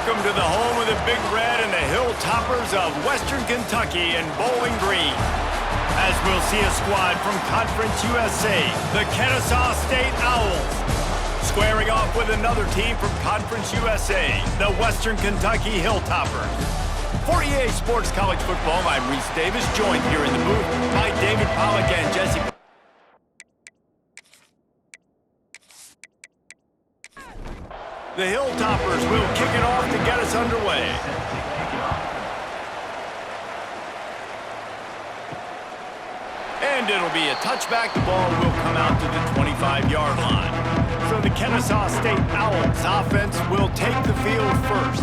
Welcome to the home of the Big Red and the Hilltoppers of Western Kentucky and Bowling Green. As we'll see a squad from Conference USA, the Kennesaw State Owls, squaring off with another team from Conference USA, the Western Kentucky Hilltoppers. For EA Sports College Football, I'm Reese Davis, joined here in the booth by David Pollack and Jesse. The Hilltoppers will kick it off to get us underway. And it'll be a touchback. The ball will come out to the 25-yard line. So the Kennesaw State Owls offense will take the field first.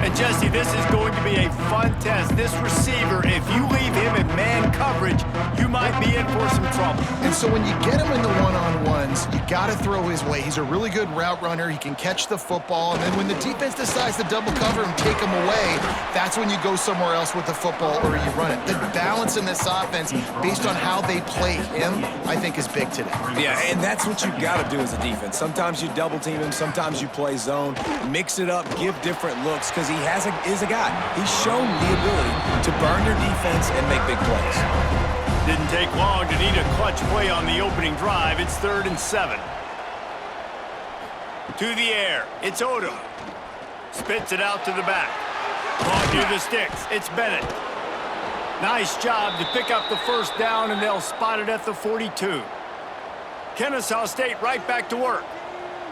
And Jesse, this is going to be a fun test. This receiver, if you leave him in man coverage, you might be in for some trouble. And so when you get him in the one-on-ones, you got to throw his way. He's a really good route runner. He can catch the football. And then when the defense decides to double cover and take him away, that's when you go somewhere else with the football or you run it. The balance in this offense, based on how they play him, I think is big today. Yeah, and that's what you got to do as a defense. Sometimes you double team him, sometimes you play zone, mix it up, give different looks, because he is a guy. He's shown the ability to burn your defense and make big plays. Didn't take long to need a clutch play on the opening drive. It's 3rd and 7. To the air, it's Odom. Spits it out to the back. Caught near the sticks, it's Bennett. Nice job to pick up the first down, and they'll spot it at the 42. Kennesaw State right back to work.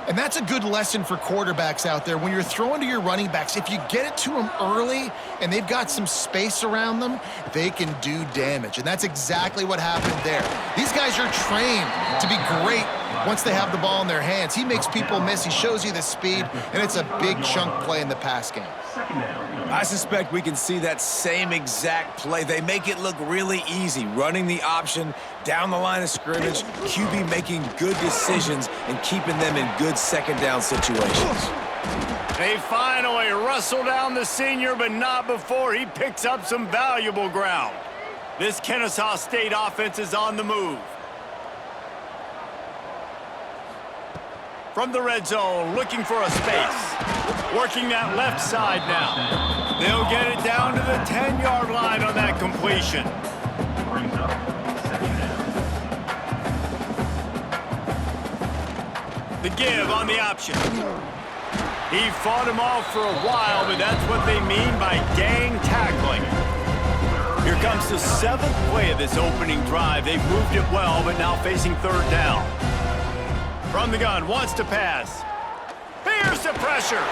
And that's a good lesson for quarterbacks out there. When you're throwing to your running backs, if you get it to them early and they've got some space around them, they can do damage. And that's exactly what happened there. These guys are trained to be great once they have the ball in their hands. He makes people miss. He shows you the speed, and it's a big chunk play in the pass game. I suspect we can see that same exact play. They make it look really easy, running the option down the line of scrimmage, QB making good decisions and keeping them in good second down situations. They finally wrestle down the senior, but not before he picks up some valuable ground. This Kennesaw State offense is on the move. From the red zone, looking for a space. Working that left side now. They'll get it down to the 10-yard line on that completion. The give on the option. He fought him off for a while, but that's what they mean by gang tackling. Here comes the 7th play of this opening drive. They've moved it well, but now facing 3rd down. From the gun, wants to pass. Here's the pressure.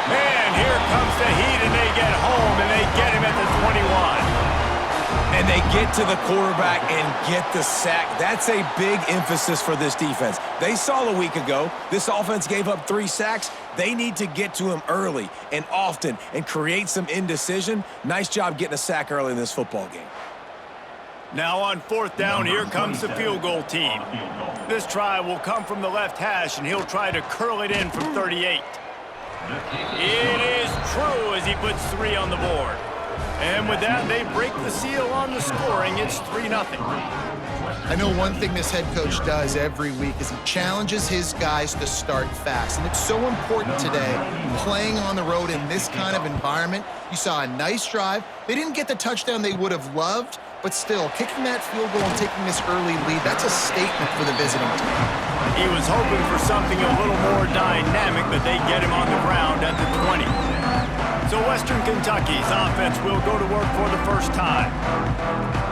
And here comes the heat, and they get home, and they get him at the 21. And they get to the quarterback and get the sack. That's a big emphasis for this defense. They saw a week ago, this offense gave up 3 sacks. They need to get to him early and often and create some indecision. Nice job getting a sack early in this football game. Now on 4th down, here comes the field goal team. This try will come from the left hash, and he'll try to curl it in from 38. It is true as he puts 3 on the board. And with that, they break the seal on the scoring. It's 3-0. I know one thing this head coach does every week is he challenges his guys to start fast. And it's so important today, playing on the road in this kind of environment. You saw a nice drive. They didn't get the touchdown they would have loved, but still, kicking that field goal and taking this early lead, that's a statement for the visiting team. He was hoping for something a little more dynamic, but they get him on the ground at the 20. So Western Kentucky's offense will go to work for the first time.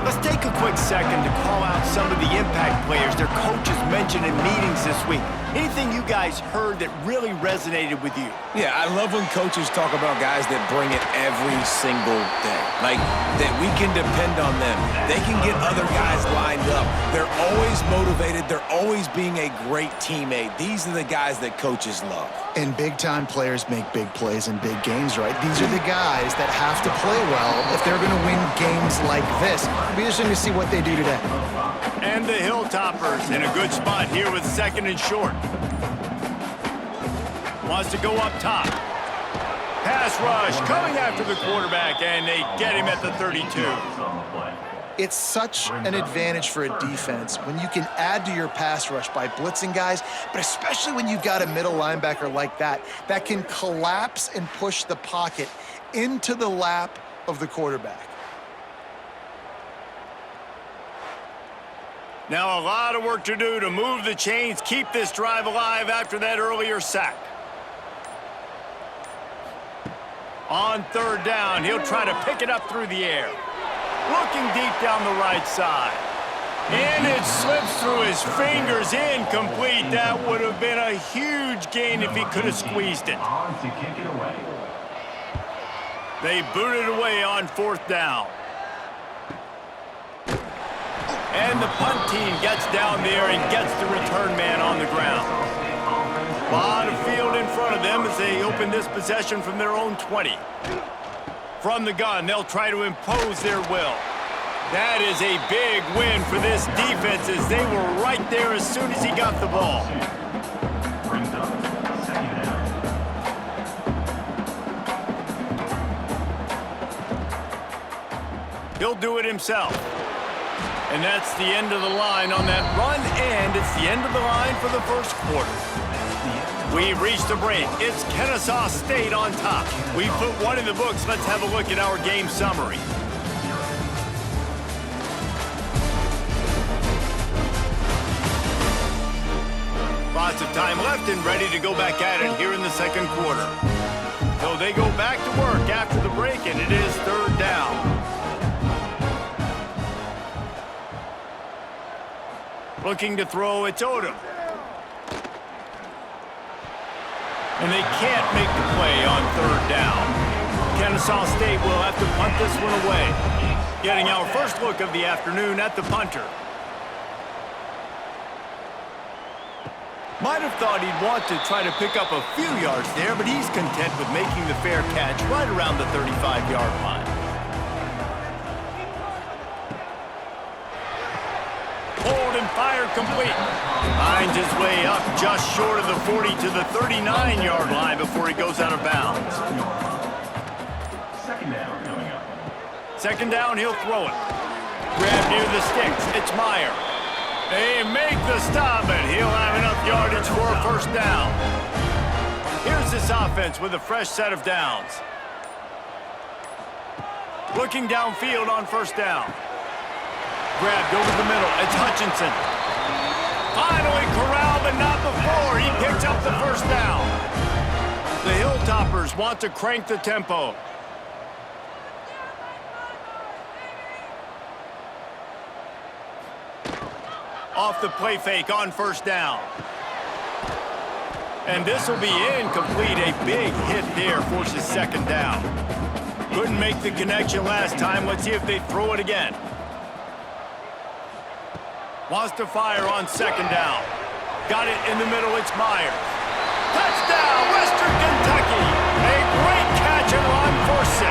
Let's take a quick second to call out some of the impact players their coaches mentioned in meetings this week. Anything you guys heard that really resonated with you? Yeah, I love when coaches talk about guys that bring it every single day. Like, that we can depend on them. They can get other guys lined up. They're always motivated. They're always being a great teammate. These are the guys that coaches love. And big-time players make big plays in big games, right? These are the guys that have to play well if they're going to win games like this. It'll be interesting to see what they do today. And the Hilltoppers in a good spot here with 2nd and short. Wants to go up top. Pass rush coming after the quarterback, and they get him at the 32. It's such an advantage for a defense when you can add to your pass rush by blitzing guys, but especially when you've got a middle linebacker like that can collapse and push the pocket into the lap of the quarterback. Now a lot of work to do to move the chains, keep this drive alive after that earlier sack. On third down, he'll try to pick it up through the air. Looking deep down the right side. And it slips through his fingers, incomplete. That would have been a huge gain if he could have squeezed it. They boot it away on fourth down. And the punt team gets down there and gets the return man on the ground. A lot of field in front of them as they open this possession from their own 20. From the gun, they'll try to impose their will. That is a big win for this defense as they were right there as soon as he got the ball. He'll do it himself. And that's the end of the line on that run, and it's the end of the line for the first quarter. We've reached a break. It's Kennesaw State on top. We've put one in the books. Let's have a look at our game summary. Lots of time left and ready to go back at it here in the second quarter. So they go back to work after the break, and it is third down. Looking to throw, it's Odom. And they can't make the play on third down. Kennesaw State will have to punt this one away. Getting our first look of the afternoon at the punter. Might have thought he'd want to try to pick up a few yards there, but he's content with making the fair catch right around the 35-yard line. Hold and fire complete. Finds his way up just short of the 40 to the 39-yard line before he goes out of bounds. Second down, he'll throw it. Grab near the sticks. It's Meyer. They make the stop, and he'll have enough yardage for a first down. Here's this offense with a fresh set of downs. Looking downfield on first down. Grabbed over the middle. It's Hutchinson. Finally corralled, but not before. He picks up the first down. The Hilltoppers want to crank the tempo. Off the play fake on first down. And this will be incomplete. A big hit there forces second down. Couldn't make the connection last time. Let's see if they throw it again. Wants to fire on second down. Got it in the middle. It's Myers. Touchdown, Western Kentucky. A great catch and run for 6.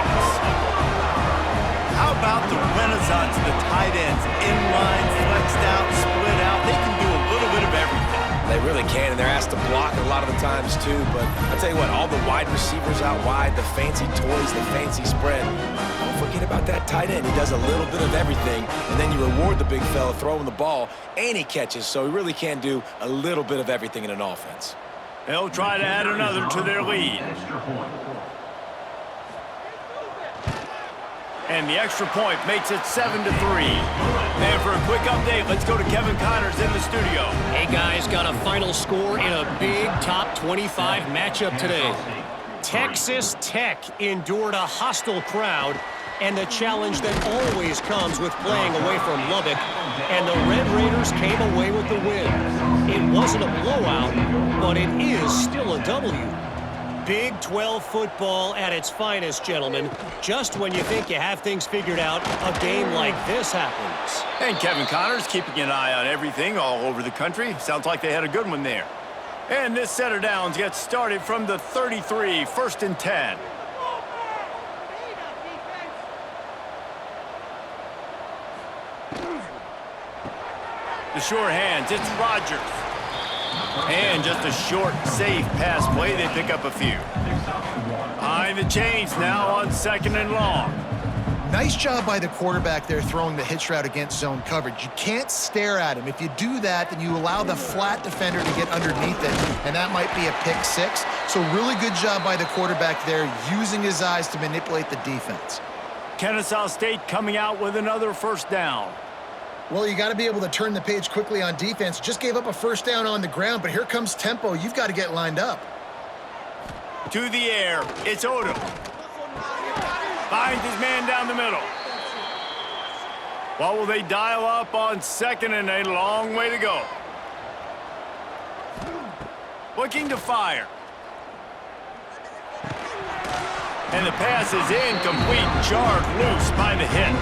How about the renaissance of the tight ends? Inline, flexed out, split out. They can do a little bit of everything. They really can, and they're asked to block a lot of the times, too. But I tell you what, all the wide receivers out wide, the fancy toys, the fancy spread. Don't forget about that tight end. He does a little bit of everything, and then you reward the big fella throwing the ball, and he catches. So he really can do a little bit of everything in an offense. They'll try to add another to their lead. And the extra point makes it 7-3. And for a quick update, let's go to Kevin Connors in the studio. Hey, guys, got a final score in a big top 25 matchup today. Texas Tech endured a hostile crowd and the challenge that always comes with playing away from Lubbock, and the Red Raiders came away with the win. It wasn't a blowout, but it is still a W. Big 12 football at its finest, gentlemen. Just when you think you have things figured out, a game like this happens. And Kevin Connors keeping an eye on everything all over the country. Sounds like they had a good one there. And this set of downs gets started from the 33, 1st and 10. The sure hands, it's Rogers. And just a short, safe pass play. They pick up a few. Behind the chains now on 2nd and long. Nice job by the quarterback there throwing the hitch route against zone coverage. You can't stare at him. If you do that, then you allow the flat defender to get underneath it, and that might be a pick six. So really good job by the quarterback there, using his eyes to manipulate the defense. Kennesaw State coming out with another first down. Well, you got to be able to turn the page quickly on defense. Just gave up a first down on the ground, but here comes tempo. You've got to get lined up. To the air, it's Odom. Finds his man down the middle. What will they dial up on second and a long way to go? Looking to fire. And the pass is incomplete, jarred loose by the hit.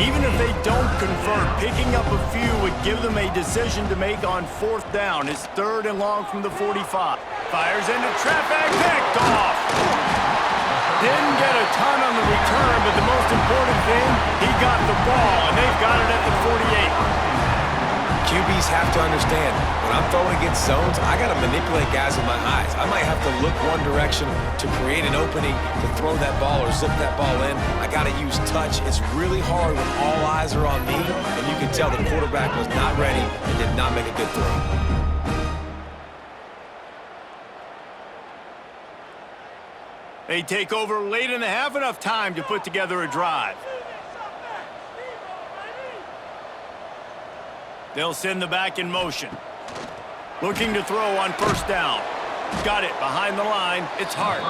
Even if they don't convert, picking up a few would give them a decision to make on fourth down. It's 3rd and long from the 45. Fires into traffic, picked off. Didn't get a ton on the return, but the most important thing, he got the ball, and they've got it at the 48. QBs have to understand, when I'm throwing against zones, I got to manipulate guys with my eyes. I might have to look one direction to create an opening to throw that ball or zip that ball in. I got to use touch. It's really hard when all eyes are on me, and you can tell the quarterback was not ready and did not make a good throw. They take over late in the half, enough time to put together a drive. They'll send the back in motion. Looking to throw on first down. Got it behind the line. It's Hart.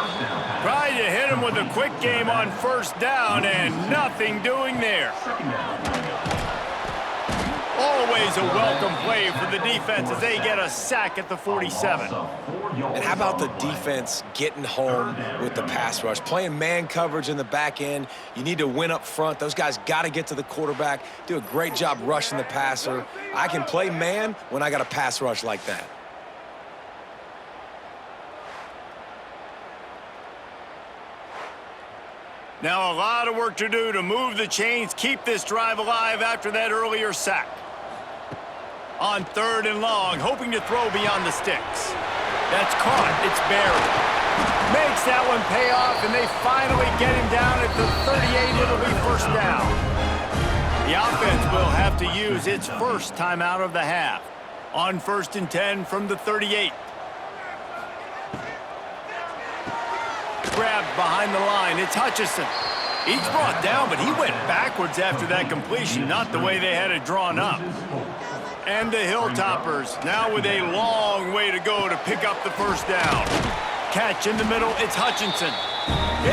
Tried to hit him with a quick game on first down, and nothing doing there. Always a welcome play for the defense as they get a sack at the 47. And how about the defense getting home with the pass rush? Playing man coverage in the back end. You need to win up front. Those guys got to get to the quarterback, do a great job rushing the passer. I can play man when I got a pass rush like that. Now a lot of work to do to move the chains, keep this drive alive after that earlier sack. On 3rd and long, hoping to throw beyond the sticks. That's caught. It's buried. Makes that one pay off, and they finally get him down at the 38. It'll be first down. The offense will have to use its first timeout of the half. On 1st and 10 from the 38. Grabbed behind the line. It's Hutchinson. He's brought down, but he went backwards after that completion, not the way they had it drawn up. And the Hilltoppers now with a long way to go to pick up the first down. Catch in the middle, it's Hutchinson.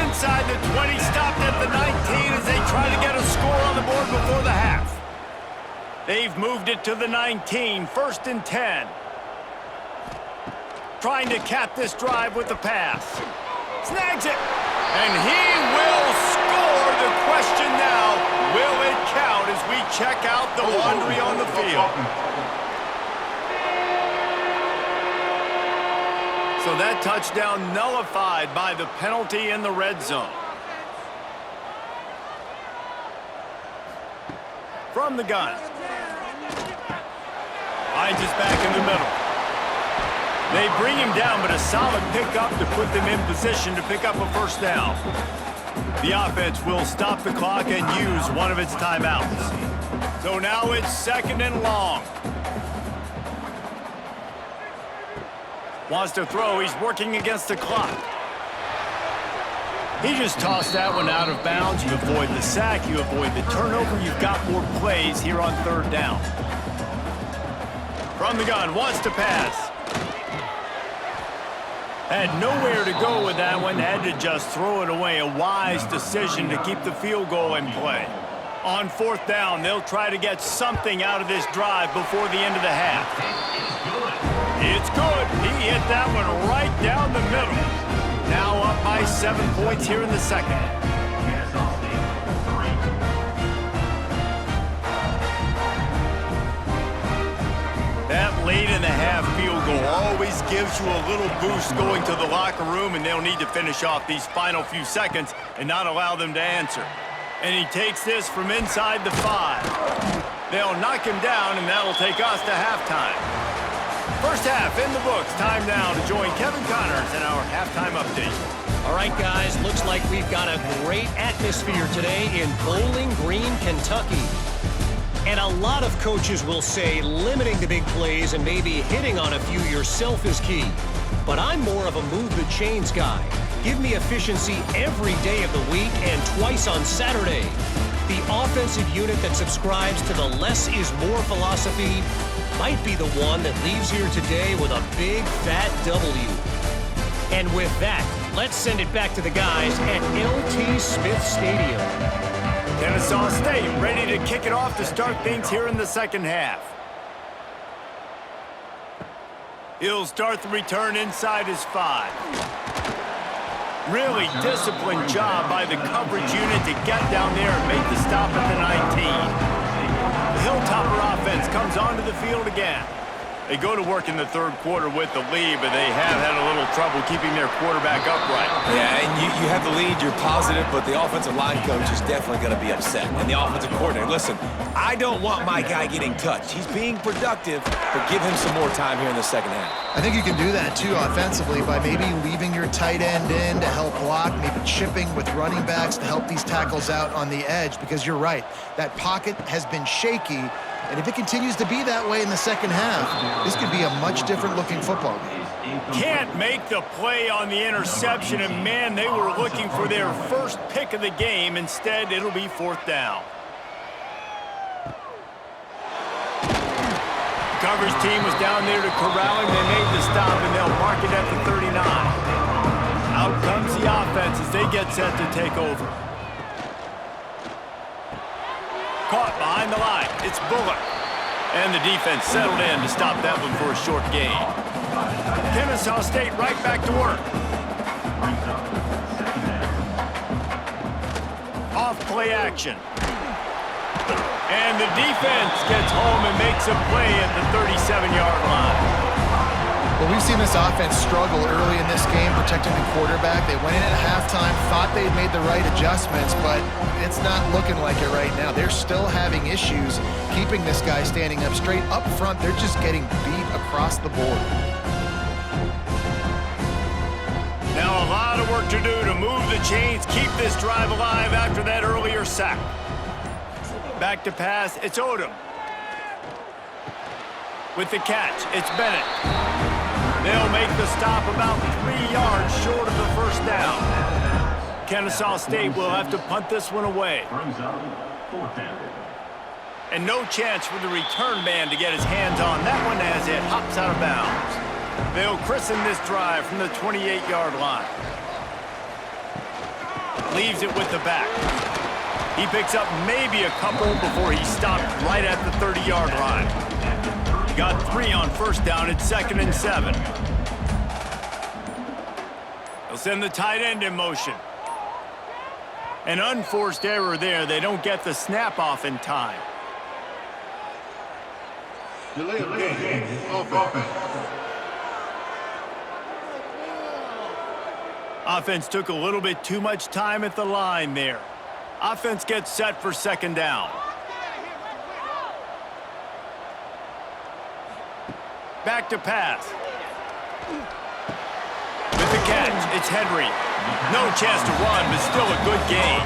Inside the 20, stopped at the 19 as they try to get a score on the board before the half. They've moved it to the 19, 1st and 10. Trying to cap this drive with the pass. Snags it, and he will score. The question now, will it count as we check out the laundry on the field? So that touchdown nullified by the penalty in the red zone. From the gun. Finds his back in the middle. They bring him down, but a solid pickup to put them in position to pick up a first down. The offense will stop the clock and use one of its timeouts. So now it's 2nd and long. Wants to throw. He's working against the clock. He just tossed that one out of bounds. You avoid the sack. You avoid the turnover. You've got more plays here on 3rd down. From the gun. Wants to pass. Had nowhere to go with that one. Had to just throw it away. A wise decision to keep the field goal in play. On 4th down, they'll try to get something out of this drive before the end of the half. It's good. He hit that one right down the middle. Now up by 7 points here in the 2nd. That late in the half field goal always gives you a little boost going to the locker room, and they'll need to finish off these final few seconds and not allow them to answer. And he takes this from inside the 5. They'll knock him down, and that'll take us to halftime. First half in the books. Time now to join Kevin Connors in our halftime update. All right, guys, looks like we've got a great atmosphere today in Bowling Green, Kentucky. And a lot of coaches will say limiting the big plays and maybe hitting on a few yourself is key. But I'm more of a move the chains guy. Give me efficiency every day of the week and twice on Saturday. The offensive unit that subscribes to the less is more philosophy might be the one that leaves here today with a big fat W. And with that, let's send it back to the guys at LT Smith Stadium. Kennesaw State ready to kick it off to start things here in the second half. He'll start the return inside his 5. Really disciplined job by the coverage unit to get down there and make the stop at the 19. The Hilltopper offense comes onto the field again. They go to work in the third quarter with the lead, but they have had a little trouble keeping their quarterback upright. Yeah, and you have the lead, you're positive, but the offensive line coach is definitely going to be upset. And the offensive coordinator, listen, I don't want my guy getting touched. He's being productive, but give him some more time here in the second half. I think you can do that, too, offensively, by maybe leaving your tight end in to help block, maybe chipping with running backs to help these tackles out on the edge, because you're right. That pocket has been shaky, and if it continues to be that way in the second half, this could be a much different-looking football game. Can't make the play on the interception, and, man, they were looking for their first pick of the game. Instead, it'll be 4th down. The coverage team was down there to corral him. They made the stop, and they'll mark it at the 39. Out comes the offense as they get set to take over. Caught behind the line. It's Bullock. And the defense settled in to stop that one for a short gain. Kennesaw State right back to work. Off play action. And the defense gets home and makes a play at the 37-yard line. Well, we've seen this offense struggle early in this game protecting the quarterback. They went in at halftime, thought they'd made the right adjustments, but it's not looking like it right now. They're still having issues keeping this guy standing up straight. Up front, they're just getting beat across the board. Now a lot of work to do to move the chains, keep this drive alive after that earlier sack. Back to pass, it's Odom. With the catch, it's Bennett. They'll make the stop about 3 yards short of the first down. Kennesaw State will have to punt this one away. And no chance for the return man to get his hands on that one as it hops out of bounds. They'll christen this drive from the 28-yard line. Leaves it with the back. He picks up maybe a couple before he stopped right at the 30-yard line. Got 3 on first down at 2nd and 7. They'll send the tight end in motion. An unforced error there. They don't get the snap off in time. Delay of game. Offense. Offense took a little bit too much time at the line there. Offense gets set for 2nd down. Back to pass. With the catch, it's Henry. No chance to run, but still a good gain.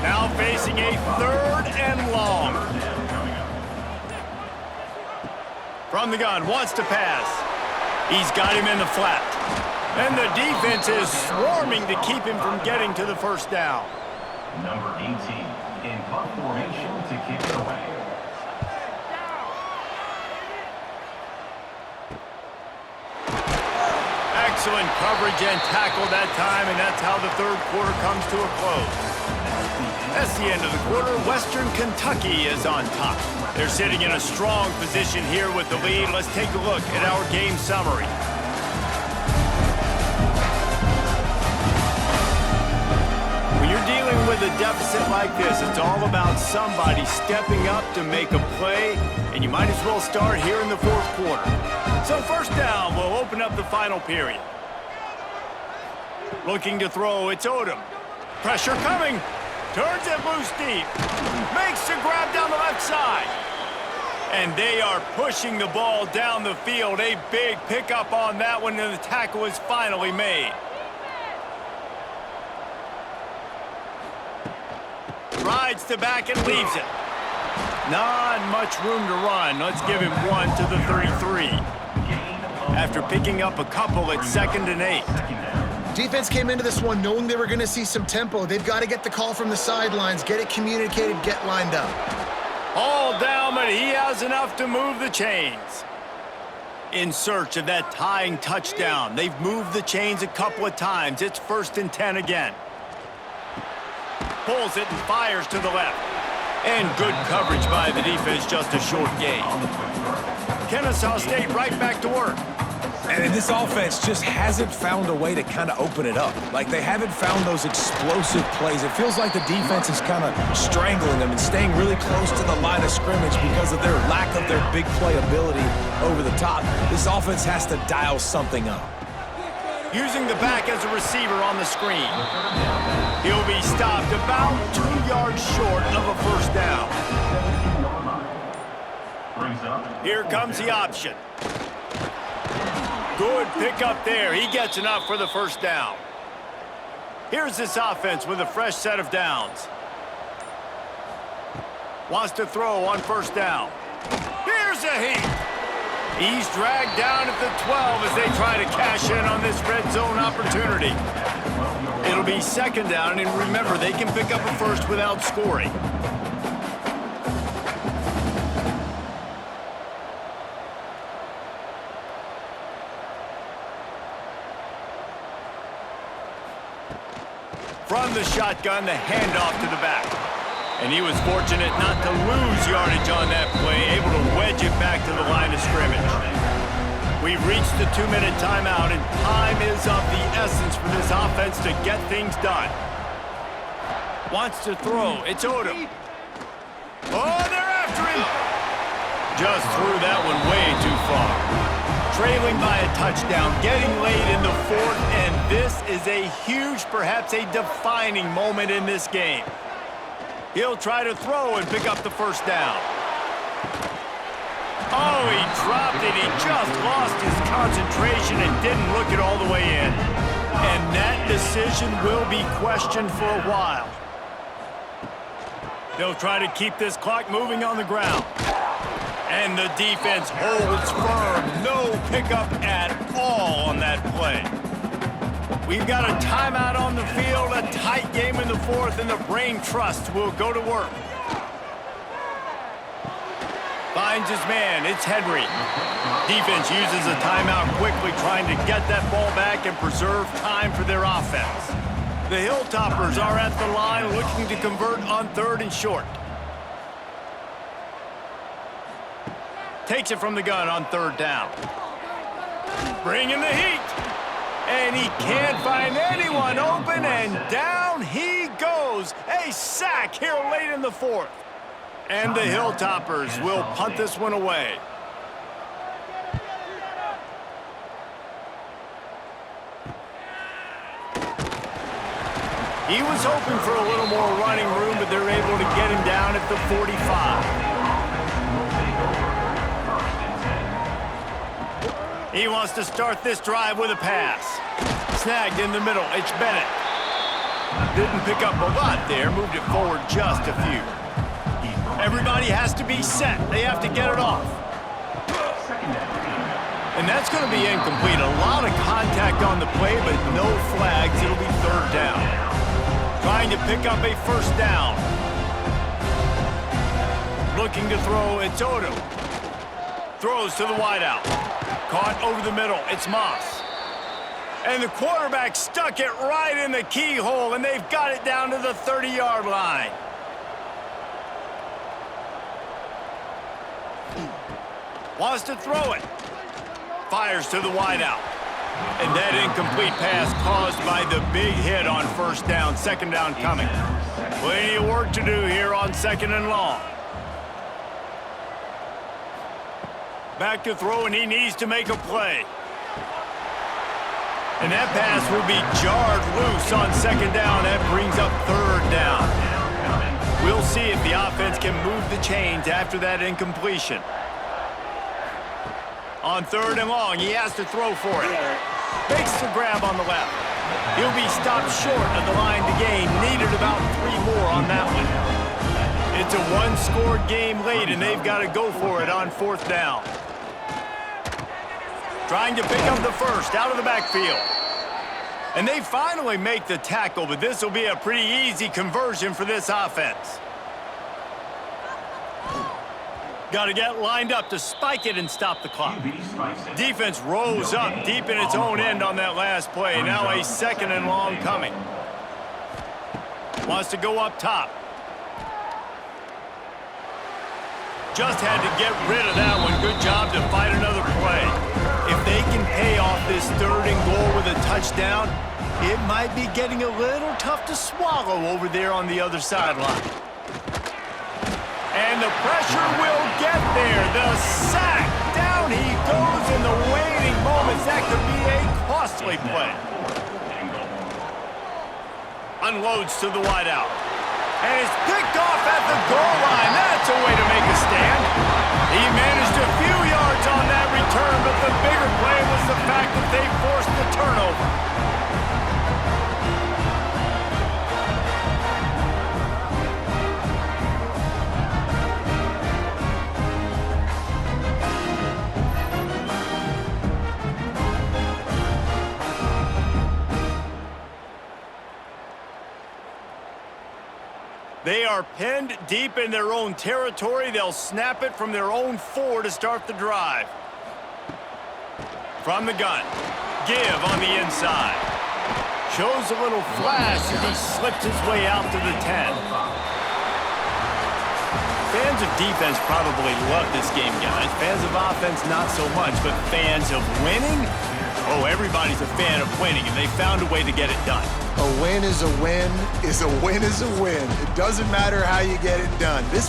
Now facing a 3rd and long. From the gun, wants to pass. He's got him in the flat. And the defense is swarming to keep him from getting to the first down. Number 18 in punt formation to kick it away. Excellent coverage and tackle that time, and that's how the third quarter comes to a close. That's the end of the quarter. Western Kentucky is on top. They're sitting in a strong position here with the lead. Let's take a look at our game summary. When you're dealing with a deficit like this, it's all about somebody stepping up to make a play, and you might as well start here in the fourth quarter. So first down, we'll open up the final period. Looking to throw, it's Odom. Pressure coming. Turns it loose deep. Makes the grab down the left side. And they are pushing the ball down the field. A big pickup on that one, and the tackle is finally made. rides the back and leaves it. Not much room to run. Let's give him one to the 33. After picking up a couple at 2nd and 8. Defense came into this one knowing they were going to see some tempo. They've got to get the call from the sidelines, get it communicated, get lined up. All down, but he has enough to move the chains. In search of that tying touchdown. They've moved the chains a couple of times. It's 1st and 10 again. Pulls it and fires to the left. And good coverage by the defense, just a short gain. Kennesaw State right back to work. And this offense just hasn't found a way to kind of open it up. Like, they haven't found those explosive plays. It feels like the defense is kind of strangling them and staying really close to the line of scrimmage because of their lack of their big play ability over the top. This offense has to dial something up. Using the back as a receiver on the screen. He'll be stopped about 2 yards short of a 1st down. Here comes the option. Good pickup there. He gets enough for the 1st down. Here's this offense with a fresh set of downs. Wants to throw on 1st down. Here's a heat. He's dragged down at the 12 as they try to cash in on this red zone opportunity. It'll be 2nd down, and remember, they can pick up a 1st without scoring. From the shotgun, the handoff to the back. And he was fortunate not to lose yardage on that play, able to wedge it back to the line of scrimmage. We've reached the 2-minute timeout, and time is of the essence for this offense to get things done. Wants to throw. It's Odom. Oh, they're after him! Just threw that one way too far. Trailing by a touchdown, getting late in the 4th, and this is a huge, perhaps a defining moment in this game. He'll try to throw and pick up the 1st down. Oh, he dropped it. He just lost his concentration and didn't look it all the way in. And that decision will be questioned for a while. They'll try to keep this clock moving on the ground. And the defense holds firm. No pickup at all on that play. We've got a timeout on the field, a tight game in the 4th, and the brain trust will go to work. Finds his man. It's Henry. Defense uses a timeout quickly, trying to get that ball back and preserve time for their offense. The Hilltoppers are at the line looking to convert on 3rd and short. Takes it from the gun on 3rd down. Bringing the heat. And he can't find anyone open, and down he goes. A sack here late in the 4th. And the Hilltoppers will punt this one away. He was hoping for a little more running room, but they're able to get him down at the 45. He wants to start this drive with a pass. Snagged in the middle. It's Bennett. Didn't pick up a lot there. Moved it forward just a few. Everybody has to be set. They have to get it off. And that's going to be incomplete. A lot of contact on the play, but no flags. It'll be 3rd down. Trying to pick up a 1st down. Looking to throw. It's Odom. Throws to the wideout. Caught over the middle. It's Moss. And the quarterback stuck it right in the keyhole, and they've got it down to the 30-yard line. Wants to throw it. Fires to the wideout. And that incomplete pass caused by the big hit on 1st down. 2nd down coming. Plenty of work to do here on 2nd and long. Back to throw, and he needs to make a play. And that pass will be jarred loose on 2nd down. That brings up 3rd down. We'll see if the offense can move the chains after that incompletion. On 3rd and long, he has to throw for it. Makes the grab on the left. He'll be stopped short of the line to gain. Needed about 3 more on that one. It's a one-score game late, and they've got to go for it on 4th down. Trying to pick up the first out of the backfield. And they finally make the tackle, but this will be a pretty easy conversion for this offense. Got to get lined up to spike it and stop the clock. Defense rose up deep in its own end on that last play. Now a 2nd and long coming. Wants to go up top. Just had to get rid of that one. Good job to fight another play. If they can pay off this 3rd and goal with a touchdown, it might be getting a little tough to swallow over there on the other sideline. And the pressure will get there. The sack. Down he goes in the waiting moments. That could be a costly play. Unloads to the wideout. And it's picked off at the goal line. That's a way to make a stand. He managed a few yards on that return, but the bigger play was the fact that they forced the turnover. They are pinned deep in their own territory. They'll snap it from their own 4 to start the drive. From the gun. Give on the inside. Shows a little flash as he slips his way out to the 10. Fans of defense probably love this game, guys. Fans of offense, not so much. But fans of winning? Oh, everybody's a fan of winning, and they found a way to get it done. A win is a win is a win is a win. It doesn't matter how you get it done. This